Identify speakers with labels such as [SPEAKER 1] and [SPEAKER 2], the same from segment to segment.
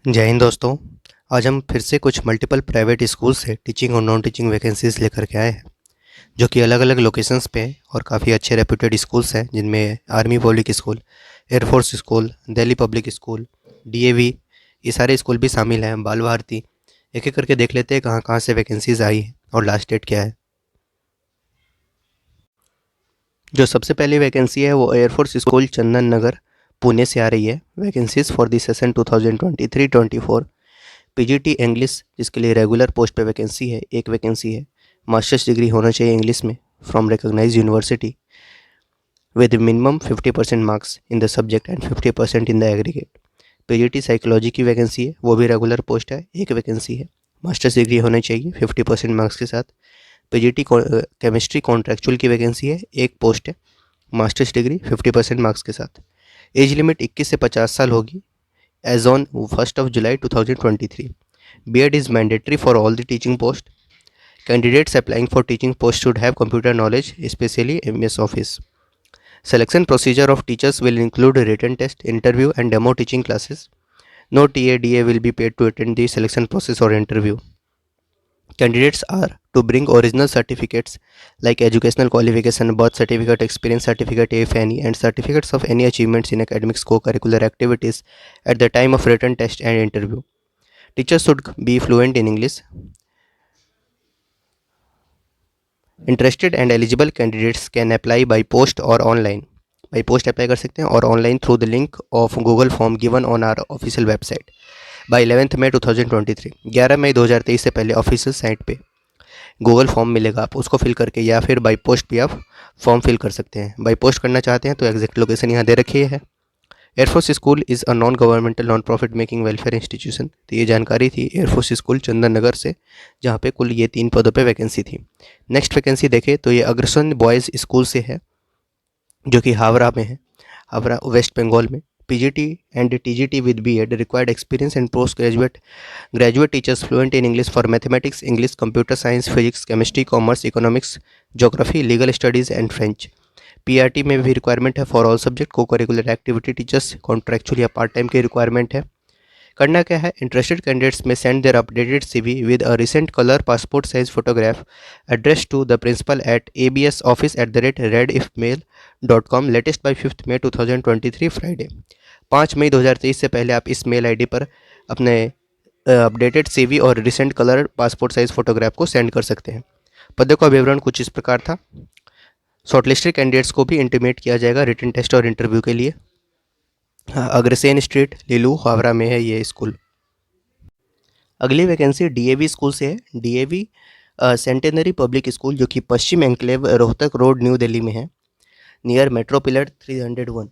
[SPEAKER 1] जय हिंद दोस्तों। आज हम फिर से कुछ मल्टीपल प्राइवेट स्कूल से टीचिंग और नॉन टीचिंग वैकेंसीज लेकर के आए हैं, जो कि अलग अलग लोकेशंस पे हैं और काफ़ी अच्छे रेप्यूटेड स्कूल्स हैं, जिनमें army public school, air force school, Delhi public school, DAV, ये सारे स्कूल भी शामिल हैं, बाल भारती। एक एक करके देख लेते हैं कहाँ कहाँ से वैकेंसीज आई हैं और लास्ट डेट क्या है। जो सबसे पहली वैकेंसी है वो एयरफोर्स स्कूल चंदन नगर पुणे से आ रही है। Vacancies for the session 2023-24। PGT English, जिसके लिए रेगुलर पोस्ट पे वैकेंसी है, एक वैकेंसी है। मास्टर्स डिग्री होना चाहिए इंग्लिश में from recognised university with minimum 50% marks in the subject and 50% in the aggregate. PGT psychology की वैकेंसी है, वो भी रेगुलर पोस्ट है, एक वैकेंसी है। मास्टर्स डिग्री होनी चाहिए 50% मार्क्स के साथ। पीजीटी केमिस्ट्री कॉन्ट्रैक्चुअल की वैकेंसी है, एक पोस्ट है, मास्टर्स डिग्री 50% मार्क्स के साथ। एज लिमिट 21 से 50 साल होगी as on 1st of July 2023. B.Ed is mandatory for all the teaching posts. Candidates applying for teaching posts should have computer knowledge, especially MS Office. Selection procedure of teachers will include a written test, interview, and demo teaching classes. No TADA will be paid to attend the selection process or interview. Candidates are to bring original certificates like educational qualification, birth certificate, experience certificate if any, and certificates of any achievements in academics co-curricular activities at the time of written test and interview. Teachers should be fluent in English. Interested and eligible candidates can apply by post or online. By post apply कर सकते हैं और online through the link of Google form given on our official website by 11 मई 2023। 11 मई 2023 से पहले official site पे Google form मिलेगा, आप उसको फिल करके या फिर बाई पोस्ट भी आप फॉर्म फिल कर सकते हैं। बाई पोस्ट करना चाहते हैं तो एग्जैक्ट लोकेशन यहाँ दे रखी है। Air force school is a non governmental non profit making welfare institution. तो ये जानकारी थी एयरफोर्स स्कूल चंदन नगर से, जहाँ पे कुल ये 3 पदों पे वैकेंसी थी। नेक्स्ट वैकेंसी देखें तो ये अग्रसन बॉयज़ स्कूल से है, जो कि हावड़ा में है, हावड़ा वेस्ट बंगाल में। PGT and TGT with BEd required experience and post graduate teachers fluent in English for mathematics, English, computer science, physics, chemistry, commerce, economics, geography, legal studies and French. PRT में भी requirement है for all subject. Co curricular activity teachers contractual या part time की requirement है। करना क्या है, interested candidates में send their updated CV with a recent colour passport size photograph address to the principal at absoffice@redifmail.com latest by 5 May 2023 Friday. 5 मई 2023 से पहले आप इस मेल आईडी पर अपने अपडेटेड सीवी और recent colour passport size photograph को send कर सकते हैं। पदों का विवरण कुछ इस प्रकार था। शॉर्टलिस्टेड कैंडिडेट्स को भी इंटीमेट किया जाएगा रिटन टेस्ट और इंटरव्यू के लिए। अग्रसेन स्ट्रीट, लीलू, हावड़ा में है ये स्कूल। अगली वैकेंसी डीएवी स्कूल से है। डीएवी सेंटेनरी पब्लिक स्कूल, जो कि Paschim enclave Rohtak road new Delhi में है, near metro pillar 301।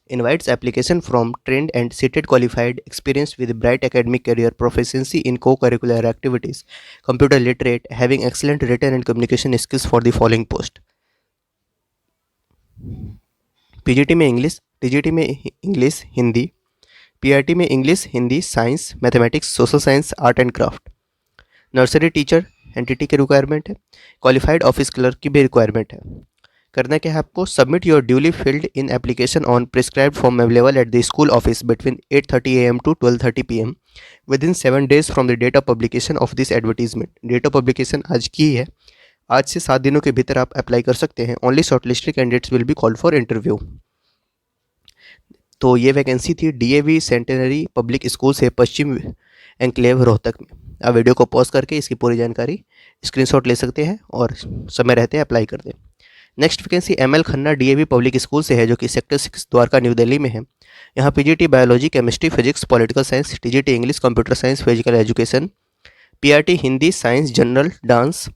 [SPEAKER 1] Invites application from trained and CTET qualified experience with bright academic career proficiency in co curricular activities, computer literate, having excellent written and communication skills for the following post. PGT में English, TGT में English Hindi, PRT में English Hindi science mathematics social science art and craft. Nursery teacher NTT की requirement है। Qualified office clerk की भी requirement है। करना क्या है आपको, submit your duly filled in application on prescribed form available at the school office between 8:30 AM to 12:30 PM within 7 days from the date of publication of this advertisement. Date of publication आज की है, आज से 7 दिनों के भीतर आप apply कर सकते हैं। Only shortlisted candidates will be called for interview. तो ये वैकेंसी थी डीएवी सेंटेनरी पब्लिक स्कूल से पश्चिम एंक्लेव रोहतक में। आप वीडियो को पॉज करके इसकी पूरी जानकारी स्क्रीनशॉट ले सकते हैं और समय रहते अप्लाई कर दें। Next vacancy ML Khanna DAV public school से है, जो कि सेक्टर 6 द्वारका न्यू दिल्ली में है। यहाँ PGT biology, chemistry, physics, political science, TGT English, computer science, physical education, PRT Hindi, science, general, dance,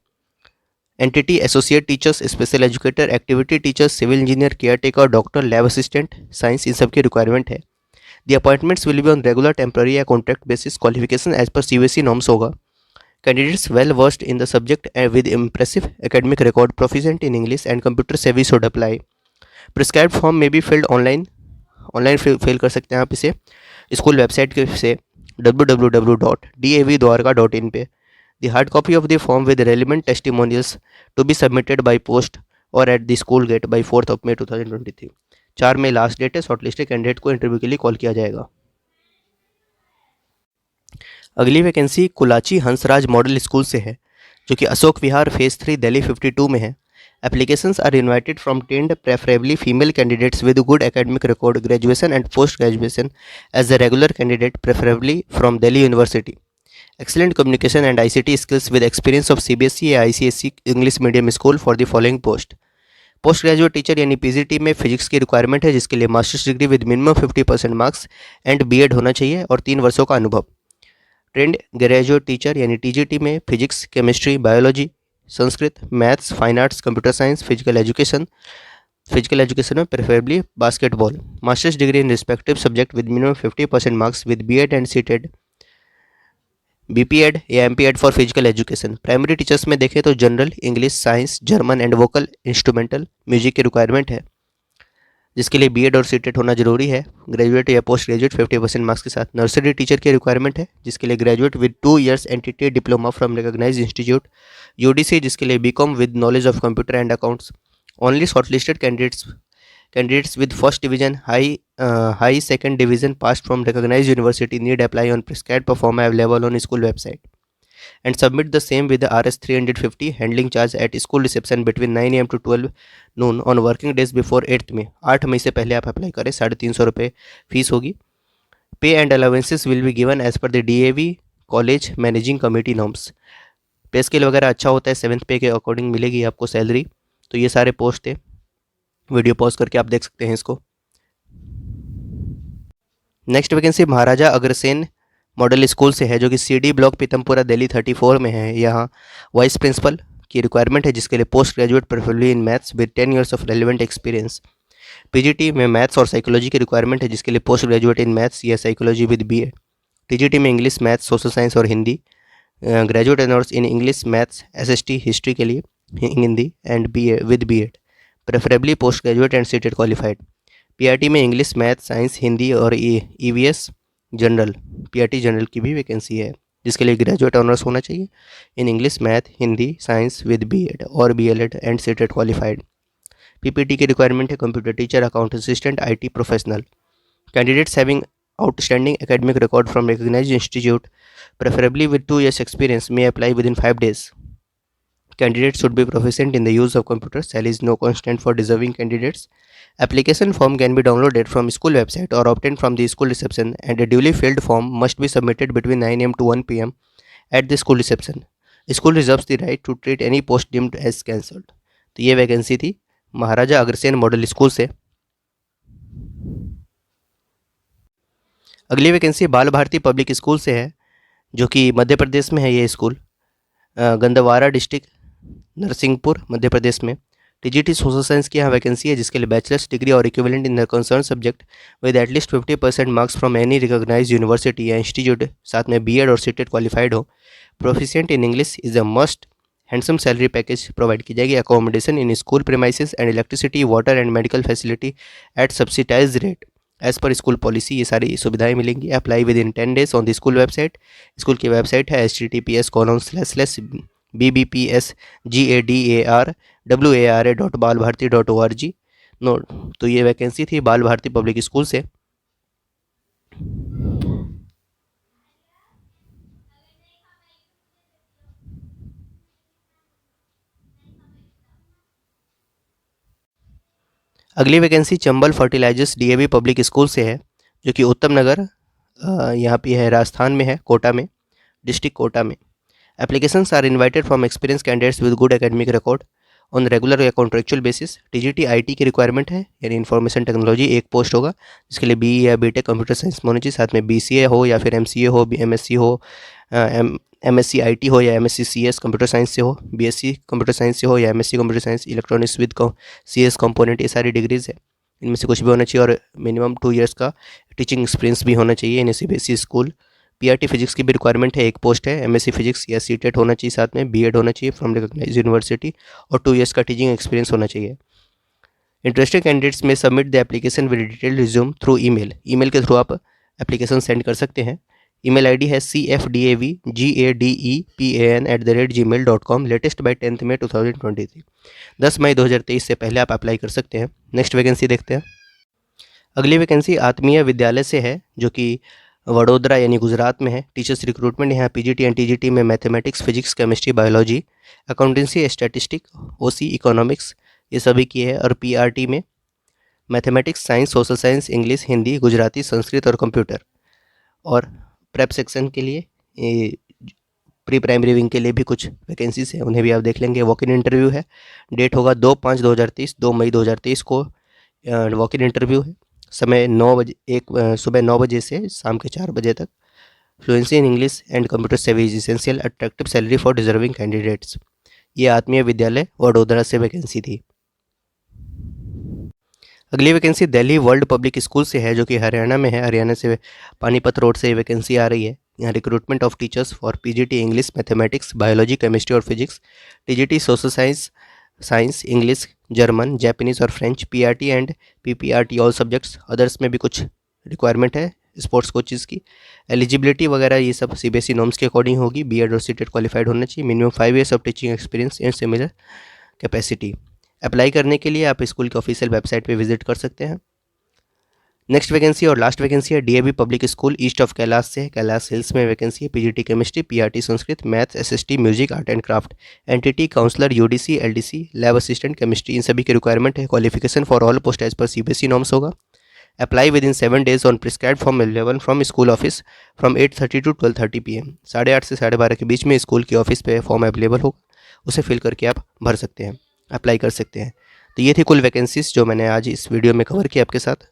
[SPEAKER 1] NTT associate teachers, special educator, activity teachers, civil engineer, caretaker, doctor, lab assistant, science, इन सब की requirement है। The appointments will be on regular, temporary या contract basis. Qualification as per CBSE norms होगा। Candidates well versed in the subject with impressive academic record, proficient in English and computer सेवी should apply. Prescribed form में be filled online fill कर सकते हैं आप इसे school website के से www.davdwarka.in पे। The hard copy of the form with relevant testimonials to be submitted by post or at the school gate by 4th of May 2023। 4 मई लास्ट डेट है। शॉर्टलिस्टेड कैंडिडेट को इंटरव्यू के लिए call किया जाएगा। अगली vacancy Kulachi Hansraj model school से है, जो कि अशोक विहार फेज 3 दिल्ली 52 में है। Applications are invited from trained preferably female candidates with good academic record, graduation and post graduation as a regular candidate, preferably from Delhi university. Excellent communication and ICT skills with experience of CBSE या ICSE English medium school for the following post. Post graduate teacher यानी PGT में physics की requirement है, जिसके लिए masters degree with minimum 50% marks and BEd होना चाहिए और 3 वर्षों का अनुभव। ट्रेंड ग्रेजुएट टीचर यानी टीजीटी में physics, chemistry, biology, Sanskrit, maths, fine arts, computer science, physical education में preferably basketball. Masters degree in respective subject with minimum 50% marks with BEd and seated, BPEd या MPEd for physical education. Primary teachers में देखें तो general, English, science, German and vocal, instrumental music की requirement है, जिसके लिए BEd और seated होना जरूरी है। ग्रेजुएट या पोस्ट ग्रेजुएट 50% मार्क्स के साथ। नर्सरी टीचर की रिक्वायरमेंट है, जिसके लिए graduate with 2 years NTT diploma from recognised institute UDC, जिसके लिए BCom with knowledge of computer and accounts. Only shortlisted candidates with first division, high second division passed from recognized university need apply on prescribed performer available on school website and submit the same with the RS 350 handling charge at school reception between 9 AM to 12 noon on working days before 8th May। 8 मई से पहले आप apply करें। 350 रुपये fees होगी। Pay and allowances will be given as per the DAV college managing committee norms. Pay scale वगैरह अच्छा होता है, 7th पे के अकॉर्डिंग मिलेगी आपको सैलरी। तो ये सारे पोस्ट थे, वीडियो पॉज करके आप देख सकते हैं इसको। Next vacancy Maharaja Agrasen model school से है, जो कि CD ब्लॉक पीतमपुरा दिल्ली 34 में है। यहाँ वाइस प्रिंसिपल की रिक्वायरमेंट है, जिसके लिए post graduate preferably in maths with 10 years of relevant experience. PGT में मैथ्स और साइकोलॉजी की रिक्वायरमेंट है, जिसके लिए पोस्ट ग्रेजुएट इन मैथ्स या साइकोलॉजी विद बीएड। टीजीटी में इंग्लिश, मैथ्स, सोशल साइंस और Hindi. Graduate honours in English, maths, SST history के लिए Hindi and BA with BEd, preferably post graduate and CTET qualified. PRT में English, math, science, Hindi और EVS general, PRT general की भी vacancy है, जिसके लिए ग्रेजुएट ऑनर्स होना चाहिए in English, math, Hindi, science with BEd और BLED and CTET qualified. PPT की रिक्वायरमेंट है computer teacher, account assistant, IT professional. Candidates having outstanding academic record from recognized institute, preferably with 2 years experience, may apply within 5 days. Candidates should be proficient in the use of computers. There is no constraint for deserving candidates. Application form can be downloaded from school website or obtained from the school reception, and a duly filled form must be submitted between 9 AM to 1 PM at the school reception. School reserves the right to treat any post deemed as cancelled. तो ये vacancy थी Maharaja Agrasen model school से। अगली vacancy बाल Bharti public school से है, जो कि मध्य प्रदेश में है। ये स्कूल गंदवारा डिस्ट्रिक्ट, नरसिंहपुर, मध्य प्रदेश में। टीजीटी सोशल साइंस की यहाँ वैकेंसी है, जिसके लिए बैचलर्स डिग्री और equivalent in the concern subject with at least 50% marks from any recognised university या इंस्टीट्यूट, साथ में बीएड और सीटेड क्वालिफाइड हो। Proficient in English is a must. Handsome salary package provide की जाएगी। Accommodation in school premises and electricity, water and medical facility at subsidise rate as per school policy. ये सारी सुविधाएं मिलेंगी। Apply within 10 days on the school website. School की website है https://bbpsgadar.war.balbharti.org। Note, तो ये वैकेंसी थी बाल भारती पब्लिक स्कूल से। अगली vacancy Chambal fertilisers DAV public school से है, जो कि उत्तम नगर यहाँ पे है, राजस्थान में है, कोटा में, डिस्ट्रिक्ट कोटा में। Applications are invited from experience candidates with good academic record on regular या कॉन्ट्रेक्चुअल बेसिस। टीजीटी IT की रिक्वायरमेंट है, यानी इन्फॉर्मेशन टेक्नोलॉजी एक पोस्ट होगा, जिसके लिए BE या BTech कंप्यूटर साइंस होनी चाहिए, साथ में BCA हो या फिर MCA हो, MSc हो, MSc IT हो या MSc CS कंप्यूटर साइंस से हो, BSc कंप्यूटर साइंस से हो या MSc computer science electronics with CS component. ये सारी डिग्रीज है, इनमें से कुछ भी होना चाहिए और मिनिमम 2 years का टीचिंग एक्सपीरियंस भी होना चाहिए इन CBSE स्कूल। पीआरटी फिजिक्स की भी रिक्वायरमेंट है, एक पोस्ट है। MSc फिजिक्स या सीटेट होना चाहिए, साथ में BEd होना चाहिए फ्रॉम रिकॉग्नाइज्ड यूनिवर्सिटी और 2 years का टीचिंग एक्सपीरियंस होना चाहिए। इंटरेस्टेड कैंडिडेट्स में submit the application with detail resume through email के थ्रू आप एप्लीकेशन सेंड कर सकते हैं। ईमेल आईडी है cfdavgadepan@gmail.com, latest by 10th May 2023। 10 मई 2023 से पहले आप अप्लाई कर सकते हैं। नेक्स्ट वैकेंसी देखते हैं। अगली वैकेंसी आत्मीय विद्यालय से है, जो कि वडोदरा यानी गुजरात में है। टीचर्स रिक्रूटमेंट यहाँ पीजीटी एंड टीजीटी में mathematics, physics, chemistry, biology, accountancy, statistic, OC, economics ये सभी की है। और पीआरटी में mathematics, science, social science, English, Hindi, Gujarati, Sanskrit और कंप्यूटर। और प्रेप सेक्शन के लिए प्री प्राइमरी विंग के लिए भी कुछ वैकेंसीज हैं, उन्हें भी आप देख लेंगे। वॉक इन इंटरव्यू है, डेट होगा 2/5/2023, 2 मई 2023 को वॉक इन इंटरव्यू है। समय 9 बजे, सुबह 9 बजे से शाम के 4 बजे तक। Fluency in English and computer savvy is essential, attractive salary for deserving candidates. ये आत्मीय विद्यालय वडोदरा से वैकेंसी थी। अगली vacancy Delhi world public school से है, जो कि हरियाणा में है। हरियाणा से पानीपत रोड से वैकेंसी आ रही है। यहाँ recruitment of teachers for PGT English, mathematics, biology, chemistry और physics, TGT social science, English, German, Japanese और French, PRT and PPRT all subjects. Others में भी कुछ रिक्वायरमेंट है स्पोर्ट्स कोचेज़ की। एलिजिबिलिटी वगैरह ये सब सीबीएसई नॉर्म्स के अकॉर्डिंग होगी। बीएड और सीटेट क्वालिफाइड होना चाहिए। Minimum 5 years of teaching experience and similar capacity. Apply करने के लिए आप स्कूल के ऑफिशियल वेबसाइट पे विजिट कर सकते हैं। नेक्स्ट वैकेंसी और लास्ट वैकेंसी है DAV public school east of Kailash से। कैलाश हिल्स में वैकेंसी है। PGT chemistry, PRT Sanskrit, maths, SST, music, art and craft, NTT, counsellor, UDC, LDC, lab assistant, chemistry, इन सभी की रिक्वायरमेंट है। Qualification for all post as per CBSE norms होगा। Apply within 7 days on prescribed form available from school office from 8:30 to 12:30 PM। 8:30 से 12:30 के बीच में school के office पे फॉर्म अवेलेबल होगा, उसे फिल करके आप भर सकते हैं, अप्लाई कर सकते हैं। तो ये थी कुल वैकेंसीज जो मैंने आज इस वीडियो में कवर किया आपके साथ।